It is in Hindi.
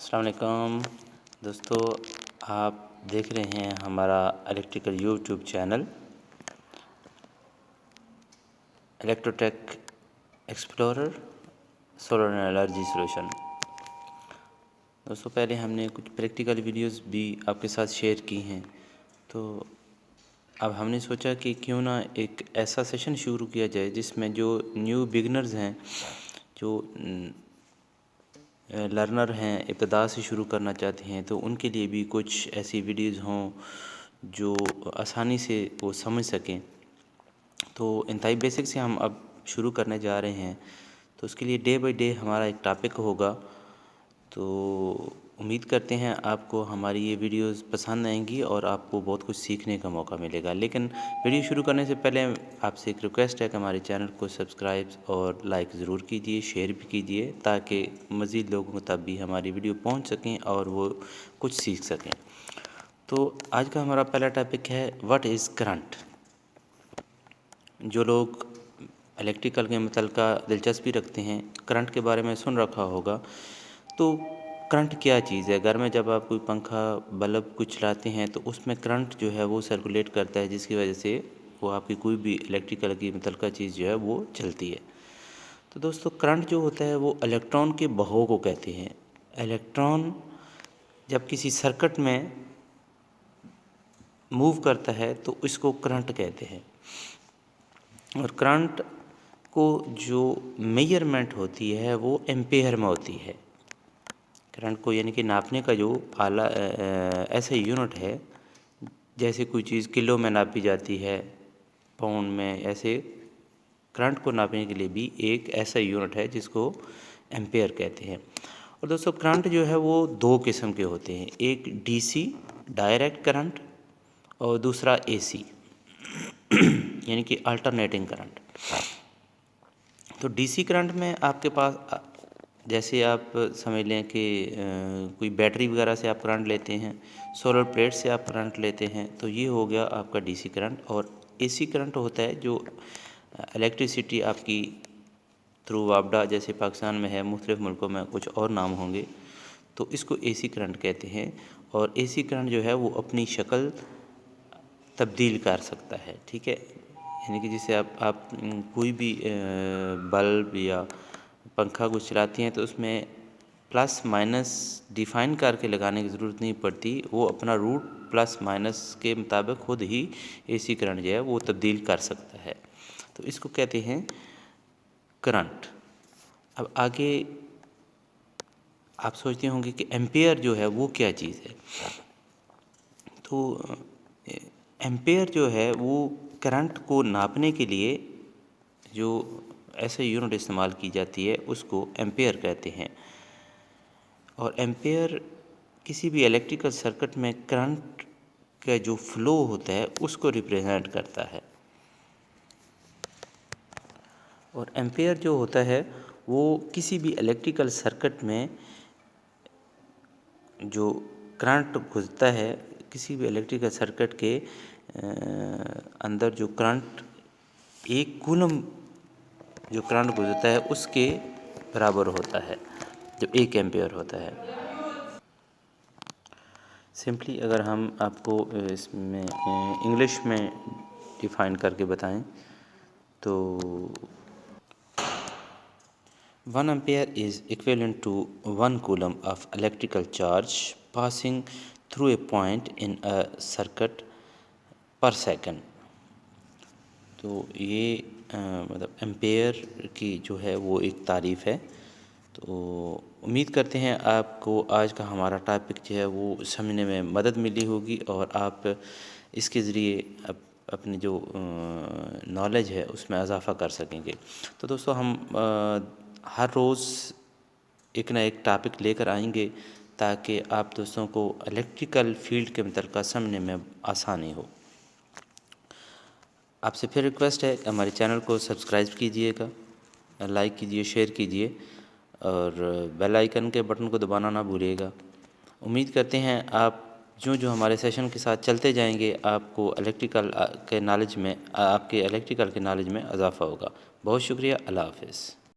अस्सलाम वालेकुम दोस्तों, आप देख रहे हैं हमारा electrical YouTube channel Electrotech Explorer solar energy solution. दोस्तों, पहले हमने कुछ प्रैक्टिकल वीडियोस भी आपके साथ शेयर की हैं, तो अब हमने सोचा कि क्यों ना एक ऐसा सेशन शुरू किया जाए जिसमें जो न्यू बिगनर्स हैं, जो लर्नर हैं, इब्तदा से शुरू करना चाहते हैं, तो उनके लिए भी कुछ ऐसी वीडियोज़ हों जो आसानी से वो समझ सकें। तो इंतहाई बेसिक से हम अब शुरू करने जा रहे हैं, तो उसके लिए डे बाय डे हमारा एक टॉपिक होगा। तो उम्मीद करते हैं आपको हमारी ये वीडियोस पसंद आएंगी और आपको बहुत कुछ सीखने का मौका मिलेगा। लेकिन वीडियो शुरू करने से पहले आपसे एक रिक्वेस्ट है कि हमारे चैनल को सब्सक्राइब और लाइक ज़रूर कीजिए, शेयर भी कीजिए, ताकि मज़ीद लोगों तक भी हमारी वीडियो पहुंच सकें और वो कुछ सीख सकें। तो आज का हमारा पहला टॉपिक है व्हाट इज़ करंट। जो लोग इलेक्ट्रिकल के मतलब दिलचस्पी रखते हैं, करंट के बारे में सुन रखा होगा। तो करंट क्या चीज़ है? घर में जब आप कोई पंखा बल्ब कुछ चलाते हैं तो उसमें करंट जो है वो सर्कुलेट करता है, जिसकी वजह से वो आपकी कोई भी इलेक्ट्रिकल की मतलब चीज़ जो है वो चलती है। तो दोस्तों, करंट जो होता है वो इलेक्ट्रॉन के बहाव को कहते हैं। इलेक्ट्रॉन जब किसी सर्किट में मूव करता है तो इसको करंट कहते हैं। और करंट को जो मेजरमेंट होती है वो एम्पेयर में होती है। करंट को यानी कि नापने का जो आला ऐसा यूनिट है, जैसे कोई चीज़ किलो में नापी जाती है, पाउंड में, ऐसे करंट को नापने के लिए भी एक ऐसा यूनिट है जिसको एम्पेयर कहते हैं। और दोस्तों, करंट जो है वो दो किस्म के होते हैं, एक डीसी डायरेक्ट करंट और दूसरा एसी यानी कि अल्टरनेटिंग करंट। तो डीसी करंट में आपके पास जैसे आप समझ लें कि कोई बैटरी वगैरह से आप करंट लेते हैं, सोलर प्लेट से आप करंट लेते हैं, तो ये हो गया आपका डीसी करंट। और एसी करंट होता है जो इलेक्ट्रिसिटी आपकी थ्रू वापडा, जैसे पाकिस्तान में है, मुख्तलिफ मुल्कों में कुछ और नाम होंगे, तो इसको एसी करंट कहते हैं। और एसी करंट जो है वो अपनी शक्ल तब्दील कर सकता है, ठीक है। यानी कि जैसे आप कोई भी बल्ब या पंखा कुछ चलाती हैं तो उसमें प्लस माइनस डिफ़ाइन करके लगाने की ज़रूरत नहीं पड़ती, वो अपना रूट प्लस माइनस के मुताबिक खुद ही एसी करंट जो है वो तब्दील कर सकता है। तो इसको कहते हैं करंट। अब आगे आप सोचते होंगे कि एम्पेयर जो है वो क्या चीज़ है। तो एम्पेयर जो है वो करंट को नापने के लिए जो ऐसे यूनिट इस्तेमाल की जाती है उसको एम्पेयर कहते हैं। और एम्पेयर किसी भी इलेक्ट्रिकल सर्किट में करंट का जो फ्लो होता है उसको रिप्रेजेंट करता है। और एम्पेयर जो होता है वो किसी भी इलेक्ट्रिकल सर्किट में जो करंट गुजरता है, किसी भी इलेक्ट्रिकल सर्किट के अंदर जो करंट, एक कूलम जो करंट गुजरता है उसके बराबर होता है, जो एक एम्पेयर होता है। सिंपली अगर हम आपको इसमें इंग्लिश में डिफ़ाइन करके बताएं तो 1 ampere is equivalent to 1 coulomb of electrical charge passing through a point in a circuit per second। तो ये मतलब एम्पेयर की जो है वो एक तारीफ़ है। तो उम्मीद करते हैं आपको आज का हमारा टॉपिक जो है वो समझने में मदद मिली होगी और आप इसके ज़रिए अपनी जो नॉलेज है उसमें इजाफ़ा कर सकेंगे। तो दोस्तों, हम हर रोज़ एक ना एक टॉपिक लेकर आएंगे ताकि आप दोस्तों को इलेक्ट्रिकल फील्ड के मतलब समझने में आसानी हो। आपसे फिर रिक्वेस्ट है कि हमारे चैनल को सब्सक्राइब कीजिएगा, लाइक कीजिए, शेयर कीजिए और बेल आइकन के बटन को दबाना ना भूलिएगा। उम्मीद करते हैं आप जो हमारे सेशन के साथ चलते जाएंगे आपको इलेक्ट्रिकल के नॉलेज में, आपके इलेक्ट्रिकल के नॉलेज में इजाफ़ा होगा। बहुत शुक्रिया। अल्लाह हाफ़िज़।